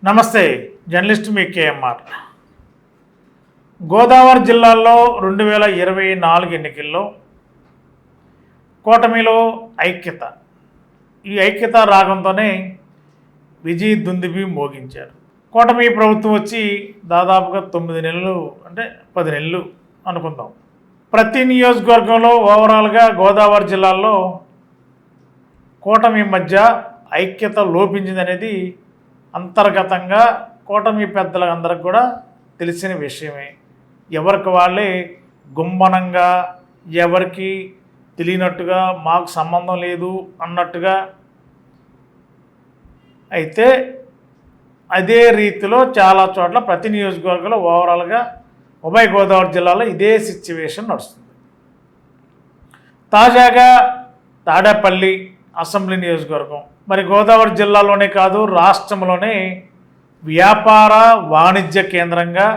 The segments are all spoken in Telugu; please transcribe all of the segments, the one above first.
నమస్తే, జర్నలిస్ట్ మీ కేఎంఆర్. గోదావరి జిల్లాలో 2024 ఎన్నికల్లో కూటమిలో ఐక్యత, ఈ ఐక్యత రాగంతోనే విజయ్ దుందుబి మోగించారు. కూటమి ప్రభుత్వం వచ్చి దాదాపుగా 9 నెలలు, అంటే 10 నెలలు అనుకుందాం. ప్రతి నియోజకవర్గంలో ఓవరాల్గా గోదావరి జిల్లాలో కూటమి మధ్య ఐక్యత లోపించిందనేది అంతర్గతంగా కూటమి పెద్దలందరికి కూడా తెలిసిన విషయమే. ఎవరికి వాళ్ళే గుంబనంగా, ఎవరికి తెలియనట్టుగా, మాకు సంబంధం లేదు అన్నట్టుగా అయితే అదే రీతిలో చాలా చోట్ల ప్రతి నియోజకవర్గంలో ఓవరాల్గా ఉభయ గోదావరి జిల్లాలో ఇదే సిచ్యువేషన్ నడుస్తుంది. తాజాగా తాడేపల్లి అసెంబ్లీ నియోజకవర్గం మరి గోదావరి జిల్లాలోనే కాదు, రాష్ట్రంలోనే వ్యాపార వాణిజ్య కేంద్రంగా,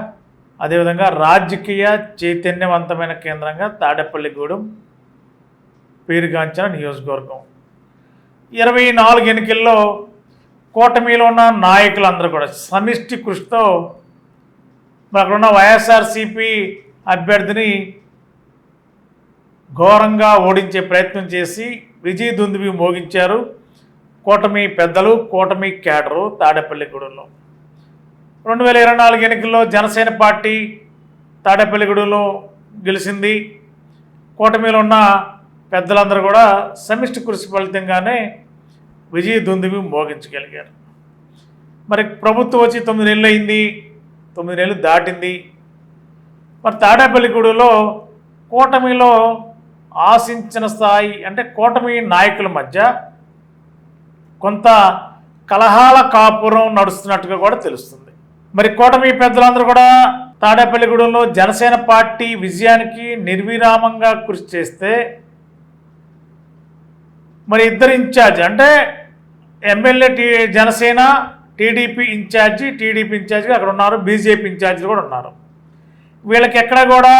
అదేవిధంగా రాజకీయ చైతన్యవంతమైన కేంద్రంగా తాడేపల్లిగూడెం పేరుగాంచిన నియోజకవర్గం. 24 ఎన్నికల్లో కూటమిలో ఉన్న నాయకులందరూ కూడా సమిష్టి కృషితో అక్కడున్న వైఎస్ఆర్సీపీ అభ్యర్థిని ఘోరంగా ఓడించే ప్రయత్నం చేసి విజయ్ దుందుబి మోగించారు కూటమి పెద్దలు, కూటమి క్యాడరు తాడేపల్లిగూడెంలో. 2024 ఎన్నికల్లో జనసేన పార్టీ తాడేపల్లిగూడెంలో గెలిచింది. కూటమిలో ఉన్న పెద్దలందరూ కూడా సమిష్టి కృషి ఫలితంగానే విజయ్ దుందుబి మోగించగలిగారు. మరి ప్రభుత్వం వచ్చి 9 నెలలు అయింది, 9 నెలలు దాటింది. మరి తాడేపల్లిగూడెంలో కూటమిలో ఆశించిన స్థాయి, అంటే కూటమి నాయకుల మధ్య కొంత కలహాల కాపురం నడుస్తున్నట్టుగా కూడా తెలుస్తుంది. మరి కూటమి పెద్దలందరూ కూడా తాడేపల్లిగూడెంలో జనసేన పార్టీ విజయానికి నిర్విరామంగా కృషి చేస్తే, మరి ఇద్దరు ఇన్ఛార్జ్, అంటే ఎమ్మెల్యే జనసేన టీడీపీ ఇన్ఛార్జిగా అక్కడ ఉన్నారు, బీజేపీ ఇన్ఛార్జీలు కూడా ఉన్నారు. వీళ్ళకి ఎక్కడ కూడా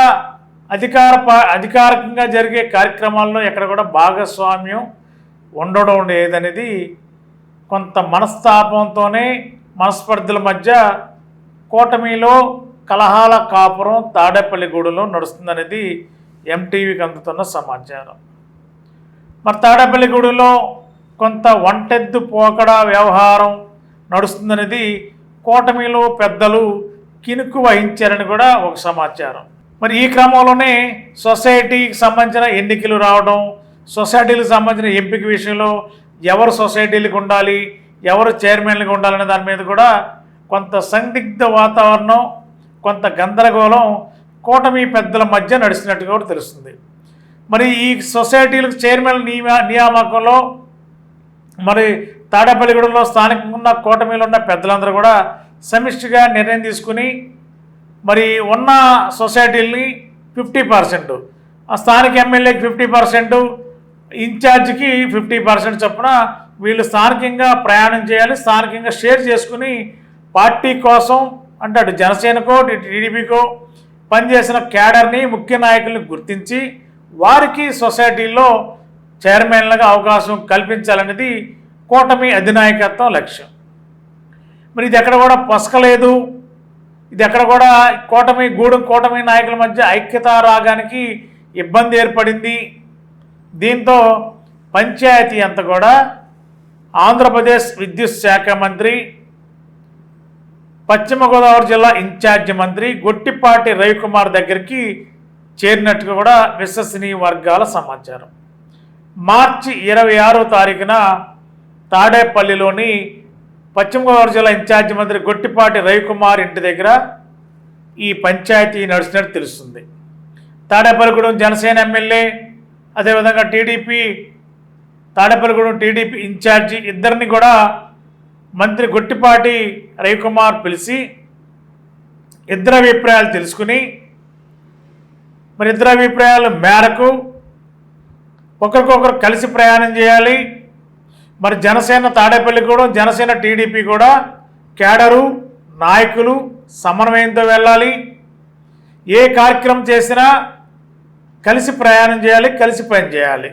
అధికారికంగా జరిగే కార్యక్రమాల్లో ఎక్కడ కూడా భాగస్వామ్యం ఉండడం లేదనేది కొంత మనస్తాపంతోనే, మనస్పర్ధల మధ్య కూటమిలో కలహాల కాపురం తాడేపల్లిగూడెంలో నడుస్తుందనేది ఎంటీవీకి అందుతున్న సమాచారం. మరి తాడేపల్లిగూడెంలో కొంత ఒంటెద్దు పోకడ వ్యవహారం నడుస్తుందనేది కూటమిలో పెద్దలు కినుకు వహించారని కూడా ఒక సమాచారం. మరి ఈ క్రమంలోనే సొసైటీకి సంబంధించిన ఎన్నికలు రావడం, సొసైటీలకు సంబంధించిన ఎంపిక విషయంలో ఎవరు సొసైటీలకు ఉండాలి, ఎవరు చైర్మన్లకు ఉండాలనే దాని మీద కూడా కొంత సందిగ్ధ వాతావరణం, కొంత గందరగోళం కూటమి పెద్దల మధ్య నడిచినట్టుగా కూడా తెలుస్తుంది. మరి ఈ సొసైటీలకు చైర్మన్ నియామకంలో మరి తాడేపల్లిగూడెంలో స్థానికంగా ఉన్న కూటమిలో ఉన్న పెద్దలందరూ కూడా సమిష్టిగా నిర్ణయం తీసుకుని మరి ఉన్న సొసైటీలని 50%, ఆ స్థానిక ఎమ్మెల్యేకి 50%, ఇన్ఛార్జికి 50% చొప్పున వీళ్ళు స్థానికంగా ప్రయాణం చేయాలి, స్థానికంగా షేర్ చేసుకుని పార్టీ కోసం, అంటే అటు జనసేనకో టీడీపీకో పనిచేసిన క్యాడర్ని, ముఖ్య నాయకుల్ని గుర్తించి వారికి సొసైటీల్లో చైర్మన్లుగా అవకాశం కల్పించాలనేది కూటమి అధినాయకత్వం లక్ష్యం. మరి ఇది ఎక్కడ కూడా పొసకలేదు, ఇది ఎక్కడ కూడా కూటమి నాయకుల మధ్య ఐక్యత రాగానికి ఇబ్బంది ఏర్పడింది. దీంతో పంచాయతీ అంతా కూడా ఆంధ్రప్రదేశ్ విద్యుత్ శాఖ మంత్రి, పశ్చిమ గోదావరి జిల్లా ఇన్ఛార్జి మంత్రి గొట్టిపాటి రవికుమార్ దగ్గరికి చేరినట్టుగా కూడా విశ్వసనీయ వర్గాల సమాచారం. మార్చి 26వ తారీఖున తాడేపల్లిలోని పశ్చిమ గోదావరి జిల్లా ఇన్ఛార్జి మంత్రి గొట్టిపాటి రవికుమార్ ఇంటి దగ్గర ఈ పంచాయతీ నడిచినట్టు తెలుస్తుంది. తాడేపల్లిగూడెం జనసేన ఎమ్మెల్యే, అదేవిధంగా తాడేపల్లిగూడెం టీడీపీ ఇన్ఛార్జి ఇద్దరిని కూడా మంత్రి గొట్టిపాటి రవికుమార్ పిలిచి ఇద్దరు అభిప్రాయాలు తెలుసుకుని, మరి ఇద్దరు అభిప్రాయాల మేరకు ఒకరికొకరు కలిసి ప్రయాణం చేయాలి. మరి జనసేన తాడేపల్లిగూడెం, జనసేన టీడీపీ కూడా క్యాడరు నాయకులు సమన్వయంతో వెళ్ళాలి. ఏ కార్యక్రమం చేసినా కలిసి ప్రయాణం చేయాలి, కలిసి పని చేయాలి.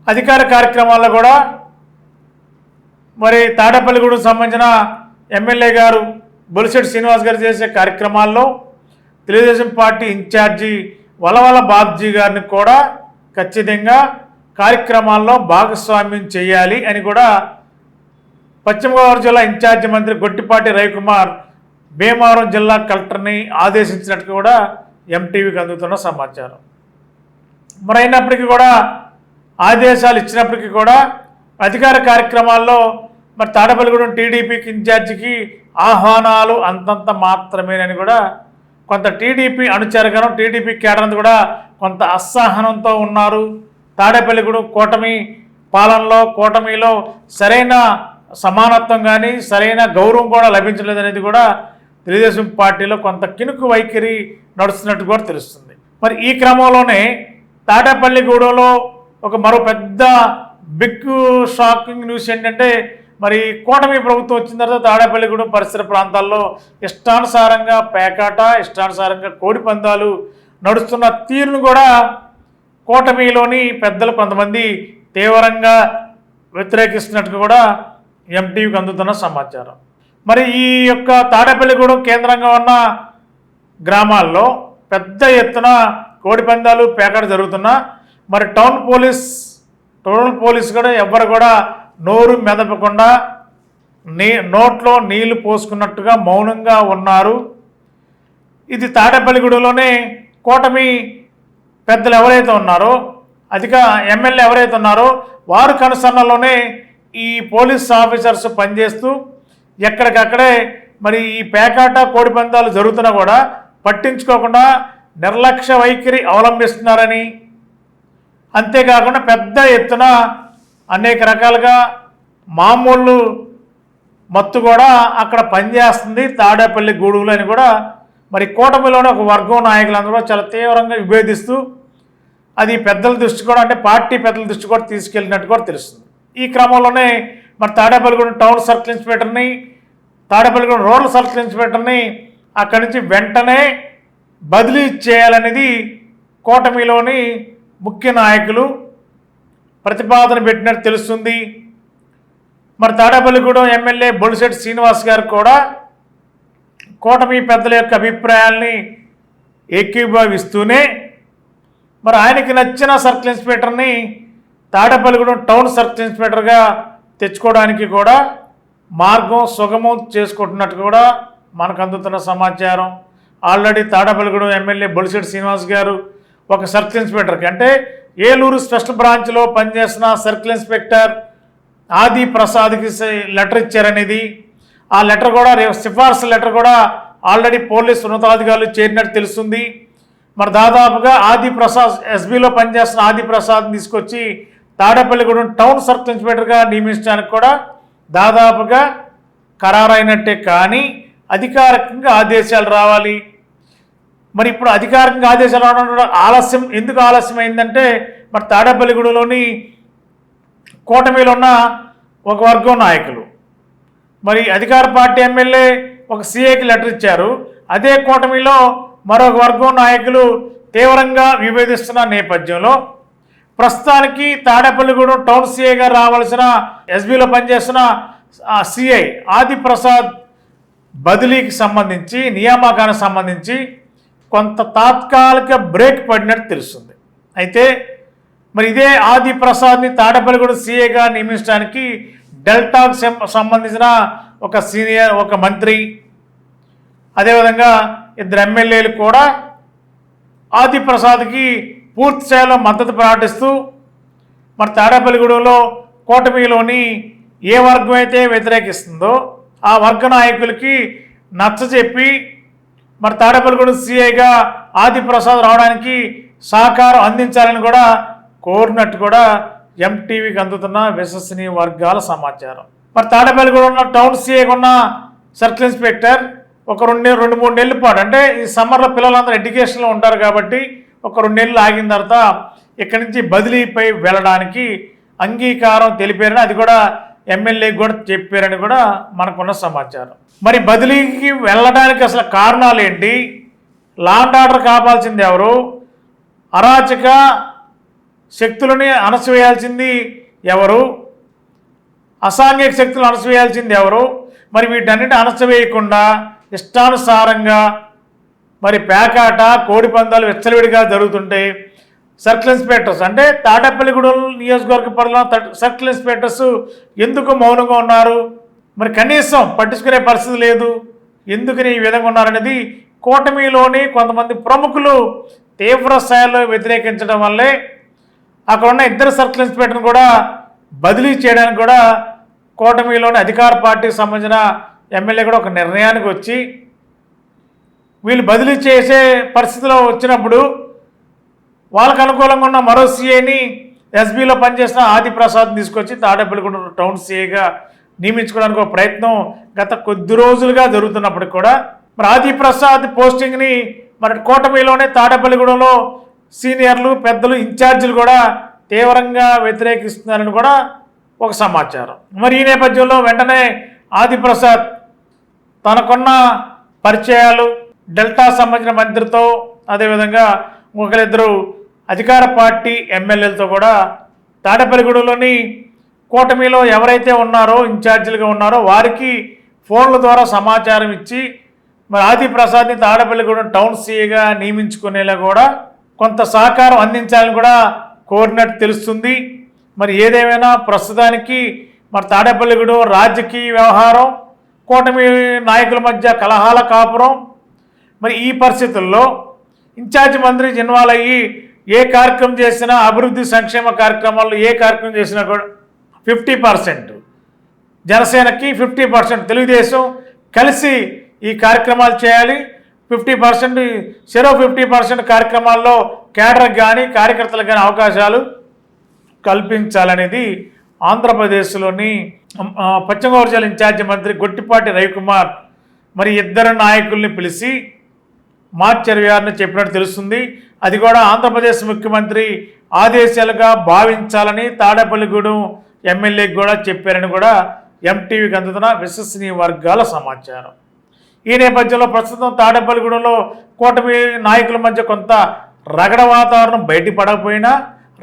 అధికార కార్యక్రమాల్లో కూడా మరి తాడేపల్లిగూడెం సంబంధించిన ఎమ్మెల్యే గారు బొలిశెట్టి శ్రీనివాస్ గారు చేసే కార్యక్రమాల్లో తెలుగుదేశం పార్టీ ఇన్ఛార్జి వలవల బాబ్జీ గారిని కూడా ఖచ్చితంగా కార్యక్రమాల్లో భాగస్వామ్యం చేయాలి అని కూడా పశ్చిమ గోదావరి జిల్లా ఇన్ఛార్జి మంత్రి గొట్టిపాటి రవికుమార్ భీమవరం జిల్లా కలెక్టర్ని ఆదేశించినట్టు కూడా ఎంటీవీకి అందుతున్న సమాచారం. మరి అయినప్పటికీ కూడా ఆదేశాలు ఇచ్చినప్పటికీ కూడా అధికార కార్యక్రమాల్లో మరి తాడేపల్లిగూడెం టీడీపీకి ఇన్ఛార్జికి ఆహ్వానాలు అంతంత మాత్రమేనని కూడా కొంత టీడీపీ అనుచరగణం టీడీపీ కేడర్ కూడా కొంత అసహనంతో ఉన్నారు. తాడేపల్లిగూడెం కూటమి పాలనలో కూటమిలో సరైన సమానత్వం కానీ సరైన గౌరవం కూడా లభించలేదనేది కూడా తెలుగుదేశం పార్టీలో కొంత కినుకు వైఖరి నడుస్తున్నట్టు కూడా తెలుస్తుంది. మరి ఈ క్రమంలోనే తాడేపల్లిగూడెంలో ఒక మరో పెద్ద బిగ్ షాకింగ్ న్యూస్ ఏంటంటే మరి కూటమి ప్రభుత్వం వచ్చిన తర్వాత తాడేపల్లిగూడెం పరిసర ప్రాంతాల్లో ఇష్టానుసారంగా పేకాట ఇష్టానుసారంగా కోడి పందాలు నడుస్తున్న తీరును కూడా కూటమిలోని పెద్దలు కొంతమంది తీవ్రంగా వ్యతిరేకిస్తున్నట్టు కూడా ఎంటీవీకి అందుతున్న సమాచారం. మరి ఈ యొక్క తాడేపల్లిగూడెం కేంద్రంగా ఉన్న గ్రామాల్లో పెద్ద ఎత్తున కోడి పందాలు పేకాట జరుగుతున్నా మరి టౌన్ పోలీస్ కూడా ఎవ్వరు కూడా నోరు మెదపకుండా నోట్లో నీళ్లు పోసుకున్నట్టుగా మౌనంగా ఉన్నారు. ఇది తాడేపల్లిగూడెంలోనే కూటమి పెద్దలు ఎవరైతే ఉన్నారో అధిక ఎమ్మెల్యే ఎవరైతే ఉన్నారో వారు కనుసన్నలోనే ఈ పోలీస్ ఆఫీసర్స్ పనిచేస్తూ ఎక్కడికక్కడే మరి ఈ పేకాట కోడి పందాలు జరుగుతున్నా కూడా పట్టించుకోకుండా నిర్లక్ష్య వైఖరి అవలంబిస్తున్నారని, అంతేకాకుండా పెద్ద ఎత్తున అనేక రకాలుగా మామూలు మత్తు కూడా అక్కడ పనిచేస్తుంది తాడేపల్లిగూడెంలో అని కూడా మరి కూటమిలోని ఒక వర్గం నాయకులందరూ చాలా తీవ్రంగా విభేదిస్తూ అది పెద్దల దృష్టి కూడా అంటే పార్టీ పెద్దల దృష్టి కూడా తీసుకెళ్ళినట్టు కూడా తెలుస్తుంది. ఈ క్రమంలోనే మరి తాడేపల్లిగూడెం టౌన్ సర్కిల్ ఇన్స్పెక్టర్ని తాడేపల్లిగూడెం రూరల్ సర్కిల్ ఇన్స్పెక్టర్ని అక్కడి నుంచి వెంటనే బదిలీ చేయాలనేది కూటమిలోని ముఖ్య నాయకులు ప్రతిపాదన పెట్టినట్టు తెలుస్తుంది. మరి తాడేపల్లిగూడెం ఎమ్మెల్యే బొలిశెట్టి శ్రీనివాస్ గారు కూడా కూటమి పెద్దల యొక్క అభిప్రాయాల్ని ఏకీభవిస్తూనే మరి ఆయనకి నచ్చిన సర్కిల్ ఇన్స్పెక్టర్ని తాడేపల్లిగూడెం టౌన్ సర్కిల్ ఇన్స్పెక్టర్గా తెచ్చుకోవడానికి కూడా మార్గం సుగమం చేసుకుంటున్నట్టు కూడా మనకు అందుతున్న సమాచారం. ఆల్రెడీ తాడేపల్లిగూడెం ఎమ్మెల్యే బొలిశెట్టి శ్రీనివాస్ గారు ఒక సర్కిల్ ఇన్స్పెక్టర్కి అంటే ఏలూరు స్పెషల్ బ్రాంచ్లో పనిచేస్తున్న సర్కిల్ ఇన్స్పెక్టర్ ఆది ప్రసాద్కి లెటర్ ఇచ్చారనేది, ఆ లెటర్ కూడా సిఫార్సు లెటర్ కూడా ఆల్రెడీ పోలీసు ఉన్నతాధికారులు చేరినట్టు తెలుస్తుంది. మరి దాదాపుగా ఆది ప్రసాద్ ఎస్బీలో పనిచేస్తున్న ఆది ప్రసాద్ని తీసుకొచ్చి తాడేపల్లిగూడెం టౌన్ సర్కిల్ ఇన్స్పెక్టర్గా నియమించడానికి కూడా దాదాపుగా ఖరారైనట్టే. కానీ అధికారికంగా ఆదేశాలు రావాలి. మరి ఇప్పుడు అధికారికంగా ఆదేశాలు రావడం ఎందుకు ఆలస్యమైందంటే మరి తాడేపల్లిగూడెంలోని కూటమిలో ఉన్న ఒక వర్గం నాయకులు మరి అధికార పార్టీ ఎమ్మెల్యే ఒక సీఏకి లెటర్ ఇచ్చారు. అదే కూటమిలో మరొక వర్గం నాయకులు తీవ్రంగా విభేదిస్తున్న నేపథ్యంలో ప్రస్తుతానికి తాడేపల్లిగూడెం టౌన్ సీఐగా రావాల్సిన ఎస్బీలో పనిచేస్తున్న సిఐ ఆది ప్రసాద్ బదిలీకి సంబంధించి నియామకానికి సంబంధించి కొంత తాత్కాలిక బ్రేక్ పడినట్టు తెలుస్తుంది. అయితే మరి ఇదే ఆది ప్రసాద్ని తాడేపల్లిగూడెం సీఐగా నియమించడానికి డెల్టాకు సంబంధించిన ఒక మంత్రి అదేవిధంగా ఇద్దరు ఎమ్మెల్యేలు కూడా ఆది ప్రసాద్కి పూర్తి స్థాయిలో మద్దతు ప్రకటిస్తూ మరి తాడేపల్లిగూడెంలో కూటమిలోని ఏ వర్గం అయితే వ్యతిరేకిస్తుందో ఆ వర్గ నాయకులకి నచ్చజెప్పి మరి తాడేపల్లిగూడెం సీఐగా ఆది ప్రసాద్ రావడానికి సహకారం అందించాలని కూడా కోరినట్టు కూడా ఎంటీవీకి అందుతున్న విశ్వసనీయ వర్గాల సమాచారం. మరి తాడేపల్లిగూడెం ఉన్న టౌన్ సీఐగా ఉన్న సర్కిల్ ఇన్స్పెక్టర్ ఒక 2-3 నెలల పాటు అంటే ఈ సమ్మర్లో పిల్లలందరూ ఎడ్యుకేషన్లో ఉంటారు కాబట్టి ఒక 2 నెలలు ఆగిన తర్వాత ఇక్కడి నుంచి బదిలీపై వెళ్ళడానికి అంగీకారం తెలిపారని అది కూడా ఎమ్మెల్యేకి కూడా చెప్పారని కూడా మనకున్న సమాచారం. మరి బదిలీకి వెళ్ళడానికి అసలు కారణాలు ఏంటి, లా అండ్ ఆర్డర్ కాపాల్సింది ఎవరు, అరాచక శక్తులని అణచివేయాల్సింది ఎవరు, అసాంఘిక శక్తులను అణచివేయాల్సింది ఎవరు, మరి వీటన్నిటి అణచవేయకుండా ఇష్టానుసారంగా మరి పేకాట కోడి పందాలు విచ్చలవిడిగా జరుగుతుంటే సర్కిల్ ఇన్స్పెక్టర్స్ అంటే తాడేపల్లిగూడెం నియోజకవర్గ పరిధిలో సర్కిల్ ఇన్స్పెక్టర్స్ ఎందుకు మౌనంగా ఉన్నారు? మరి కనీసం పట్టించుకునే పరిస్థితి లేదు. ఎందుకని ఈ విధంగా ఉన్నారనేది కూటమిలోని కొంతమంది ప్రముఖులు తీవ్ర స్థాయిలో వ్యతిరేకించడం వల్లే అక్కడ ఉన్న ఇద్దరు సర్కిల్ ఇన్స్పెక్టర్ని కూడా బదిలీ చేయడానికి కూడా కూటమిలోని అధికార పార్టీకి సంబంధించిన ఎమ్మెల్యే కూడా ఒక నిర్ణయానికి వచ్చి వీళ్ళు బదిలీ చేసే పరిస్థితిలో వచ్చినప్పుడు వాళ్ళకు అనుకూలంగా ఉన్న మరో సీఏని ఎస్బీలో పనిచేసిన ఆదిప్రసాద్ తీసుకొచ్చి తాడేపల్లిగూడెం టౌన్ సీఏగా నియమించుకోవడానికి ఒక ప్రయత్నం గత కొద్ది రోజులుగా జరుగుతున్నప్పటికి కూడా మరి ఆదిప్రసాద్ పోస్టింగ్ని మరి కూటమిలోనే తాడేపల్లిగూడెంలో సీనియర్లు పెద్దలు ఇన్ఛార్జీలు కూడా తీవ్రంగా వ్యతిరేకిస్తున్నారని కూడా ఒక సమాచారం. మరి ఈ నేపథ్యంలో వెంటనే ఆదిప్రసాద్ తనకున్న పరిచయాలు డెల్టా సంబంధించిన మంత్రితో అదేవిధంగా ఒకరిద్దరు అధికార పార్టీ ఎమ్మెల్యేలతో కూడా తాడేపల్లిగూడెంలోని కూటమిలో ఎవరైతే ఉన్నారో ఇన్ఛార్జీలుగా ఉన్నారో వారికి ఫోన్ల ద్వారా సమాచారం ఇచ్చి మరి ఆదిప్రసాద్ని తాడేపల్లిగూడెం టౌన్ సీఏగా నియమించుకునేలా కూడా కొంత సహకారం అందించాలని కూడా కోరినట్టు తెలుస్తుంది. మరి ఏదేమైనా ప్రస్తుతానికి మరి తాడేపల్లిగూడెం రాజకీయ వ్యవహారం కూటమి నాయకుల మధ్య కలహాల కాపురం. మరి ఈ పరిస్థితుల్లో ఇన్ఛార్జ్ మంత్రి ఇన్వాల్వ్ అయ్యి ఏ కార్యక్రమం చేసినా అభివృద్ధి సంక్షేమ కార్యక్రమాల్లో ఏ కార్యక్రమం చేసినా కూడా 50% జనసేనకి 50% తెలుగుదేశం కలిసి ఈ కార్యక్రమాలు చేయాలి. 50% 50% కార్యక్రమాల్లో కేడర్కి కానీ కార్యకర్తలకు కానీ అవకాశాలు కల్పించాలనేది ఆంధ్రప్రదేశ్లోని పశ్చిమ గోదావరి జిల్లా ఇన్ఛార్జి మంత్రి గొట్టిపాటి రవికుమార్ మరి ఇద్దరు నాయకుల్ని పిలిచి మార్చి 26న చెప్పినట్టు తెలుస్తుంది. అది కూడా ఆంధ్రప్రదేశ్ ముఖ్యమంత్రి ఆదేశాలుగా భావించాలని తాడేపల్లిగూడెం ఎమ్మెల్యేకి కూడా చెప్పారని కూడా ఎంటీవీకి అందుతున్న విశ్వసనీయ వర్గాల సమాచారం. ఈ నేపథ్యంలో ప్రస్తుతం తాడేపల్లిగూడెంలో కూటమి నాయకుల మధ్య కొంత రగడ వాతావరణం బయటపడకపోయినా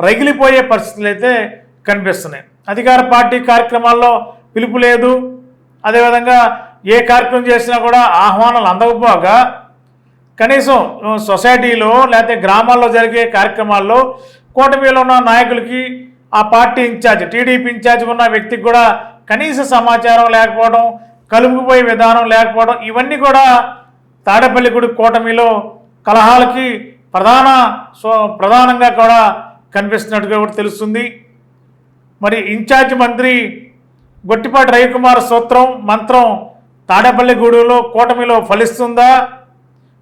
రగిలిపోయే పరిస్థితులు అయితే కనిపిస్తున్నాయి. అధికార పార్టీ కార్యక్రమాల్లో పిలుపు లేదు. అదేవిధంగా ఏ కార్యక్రమం చేసినా కూడా ఆహ్వానాలు అందకపోగా కనీసం సొసైటీలో లేకపోతే గ్రామాల్లో జరిగే కార్యక్రమాల్లో కూటమిలో ఉన్న నాయకులకి ఆ పార్టీ ఇన్ఛార్జ్ టీడీపీ ఇన్ఛార్జ్ ఉన్న వ్యక్తికి కూడా కనీస సమాచారం లేకపోవడం, కలుపుకుపోయే విధానం లేకపోవడం ఇవన్నీ కూడా తాడేపల్లిగూడెం కూటమిలో కలహాలకి ప్రధానంగా కూడా కనిపిస్తున్నట్టుగా కూడా తెలుస్తుంది. మరి ఇన్ఛార్జ్ మంత్రి గొట్టిపాటి రవికుమార్ సూత్రం మంత్రం తాడేపల్లిగూడెంలో కూటమిలో ఫలిస్తుందా?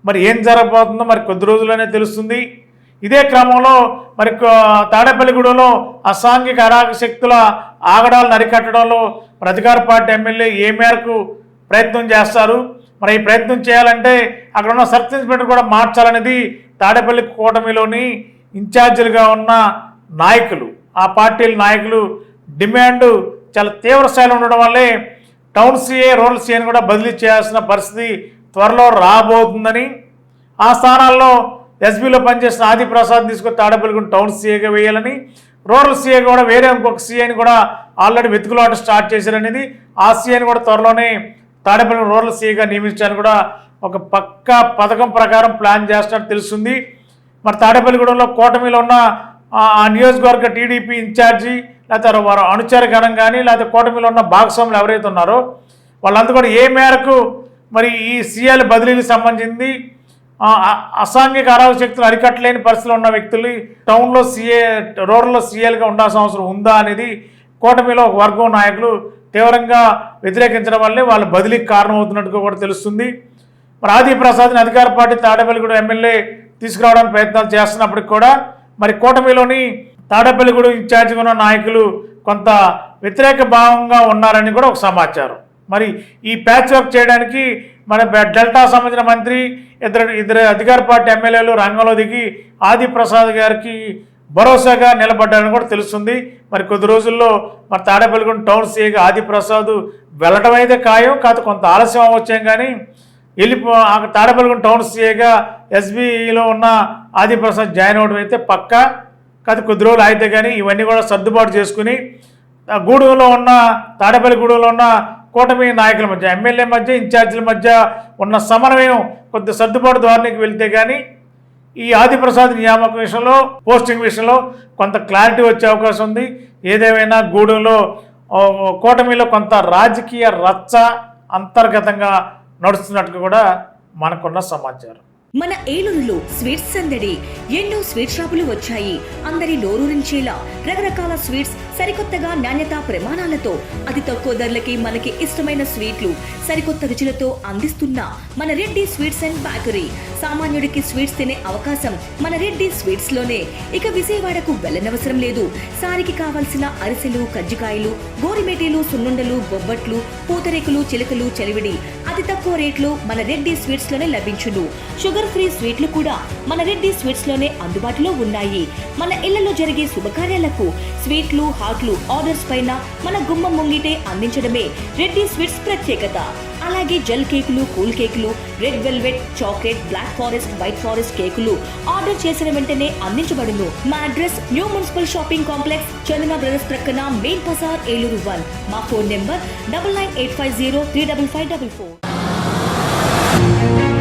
మరి ఏం జరగబోతుందో మరి కొద్ది రోజుల్లోనే తెలుస్తుంది. ఇదే క్రమంలో మరి తాడేపల్లిగూడెంలో అసాంఘిక అరాగ శక్తుల ఆగడాలను అరికట్టడంలో మరి అధికార పార్టీ ఎమ్మెల్యే ఏ మేరకు ప్రయత్నం చేస్తారు? మరి ఈ ప్రయత్నం చేయాలంటే అక్కడ ఉన్న సర్కిల్ ఇన్స్పెక్టర్ కూడా మార్చాలనేది తాడేపల్లి కూటమిలోని ఇన్ఛార్జీలుగా ఉన్న నాయకులు ఆ పార్టీల నాయకులు డిమాండ్ చాలా తీవ్ర స్థాయిలో ఉండడం వల్లే టౌన్ సీఏ రూరల్ సీఏని కూడా బదిలీ చేయాల్సిన పరిస్థితి త్వరలో రాబోతుందని ఆ స్థానాల్లో ఎస్బీలో పనిచేసిన ఆదిప్రసాద్ తీసుకొని తాడేపల్లిగూడెం టౌన్ సీఏగా వేయాలని రూరల్ సీఏ కూడా వేరే ఇంకొక సీఏని కూడా ఆల్రెడీ వెతుకులాట స్టార్ట్ చేశారనేది ఆ సీఏని కూడా త్వరలోనే తాడేపల్లిగూడెం రూరల్ సీఏగా నియమించడానికి కూడా ఒక పక్కా పథకం ప్రకారం ప్లాన్ చేస్తున్నట్టు తెలుస్తుంది. మరి తాడేపల్లిగూడెంలో కూటమిలో ఉన్న ఆ నియోజకవర్గ టీడీపీ ఇన్ఛార్జి లేకపోతే వారు అనుచర గణం కానీ లేకపోతే కూటమిలో ఉన్న భాగస్వాములు ఎవరైతే ఉన్నారో వాళ్ళంతా కూడా ఏ మేరకు మరి ఈ సీఎల్ బదిలీలకు సంబంధించి అసాంఘిక అరాగ శక్తులు అరికట్టలేని పరిస్థితిలో ఉన్న వ్యక్తులు టౌన్లో రూరల్లో సీఎల్గా ఉండాల్సిన అవసరం ఉందా అనేది కూటమిలో ఒక వర్గం నాయకులు తీవ్రంగా వ్యతిరేకించడం వల్లే వాళ్ళ బదిలీకి కారణమవుతున్నట్టుగా కూడా తెలుస్తుంది. మరి ఆదిప్రసాద్ని అధికార పార్టీ తాడేపల్లిగూడెం ఎమ్మెల్యే తీసుకురావడానికి ప్రయత్నాలు చేస్తున్నప్పటికి కూడా మరి కూటమిలోని తాడేపల్లిగూడెం ఇన్ఛార్జిగా ఉన్న నాయకులు కొంత వ్యతిరేక భావంగా ఉన్నారని కూడా ఒక సమాచారం. మరి ఈ ప్యాచ్ వర్క్ చేయడానికి మన డెల్టా సంబంధించిన మంత్రి ఇద్దరు అధికార పార్టీ ఎమ్మెల్యేలు రంగంలో దిగి ఆదిప్రసాద్ గారికి భరోసాగా నిలబడ్డారని కూడా తెలుస్తుంది. మరి కొద్ది రోజుల్లో మరి తాడేపల్లిగూడెం టౌన్ సీఏగా ఆదిప్రసాద్ వెళ్ళడం అయితే ఖాయం, కాదు కొంత ఆలస్యం అవ్వచ్చేం కానీ తాడేపల్లిగూడెం టౌన్ సీఏగా ఎస్బీలో ఉన్న ఆదిప్రసాద్ జాయిన్ అవ్వడం అయితే పక్కా, కాదు కొద్ది రోజులు అయితే కానీ ఇవన్నీ కూడా సర్దుబాటు చేసుకుని గూడెంలో ఉన్న తాడేపల్లిగూడెంలో ఉన్న కూటమి నాయకుల మధ్య, ఎమ్మెల్యే మధ్య, ఇన్ఛార్జీల మధ్య ఉన్న సమన్వయం కొద్ది సర్దుబాటు ధోరణికి వెళ్తే కానీ ఈ ఆదిప్రసాద్ నియామకం విషయంలో, పోస్టింగ్ విషయంలో కొంత క్లారిటీ వచ్చే అవకాశం ఉంది. ఏదేమైనా గూడెంలో కూటమిలో కొంత రాజకీయ రచ్చ అంతర్గతంగా నడుస్తున్నట్టు కూడా మనకున్న సమాచారం. మన ఏలూరులో స్వీట్స్ సందడి. ఎన్నో స్వీట్ షాపులు వచ్చాయి. అందరి నోరూరించేలా రకరకాల స్వీట్స్ సరికొత్తగా నాణ్యత ప్రమాణాలతో అతి తక్కువ ధరలకి మనకి ఇష్టమైన స్వీట్లు సరికొత్త రుచులతో అందిస్తున్న మన రెడ్డి స్వీట్స్ అండ్ బేకరీ. సామాన్యుడికి స్వీట్స్ తినే అవకాశం మన రెడ్డి స్వీట్స్ లోనే. ఇక విజయవాడకు వెళ్ళనవసరం లేదు. సారికి కావలసిన అరిసెలు, కజ్జికాయలు, గోరిమేటీలు, సున్నుండలు, బొబ్బట్లు, పూతరేకులు, చిలకలు, చలివిడి అతి తక్కువ రేట్లు మన రెడ్డి స్వీట్స్ లోనే లభించును. షుగర్ ఫ్రీ స్వీట్లు కూడా మన రెడ్డి స్వీట్స్ లోనే అందుబాటులో ఉన్నాయి. మన ఇళ్లలో జరిగే శుభకార్యాలకు స్వీట్లు, హాట్లు ఆర్డర్స్ పైన మన గుమ్మం ముంగిటే అందించడమే రెడ్డి స్వీట్స్ ప్రత్యేకత. అలాగే జెల్ కేకులు, కూల్ కేకులు, red velvet, chocolate, black forest, white forest కేకులు ఆర్డర్ చేసిన వెంటనే అందించబడును. మా address new municipal shopping complex, Chandana brothers ప్రక్కన, మెయిన్ బజార్, ఏలూరు 1. మా ఫోన్ నెంబర్ 9985035544.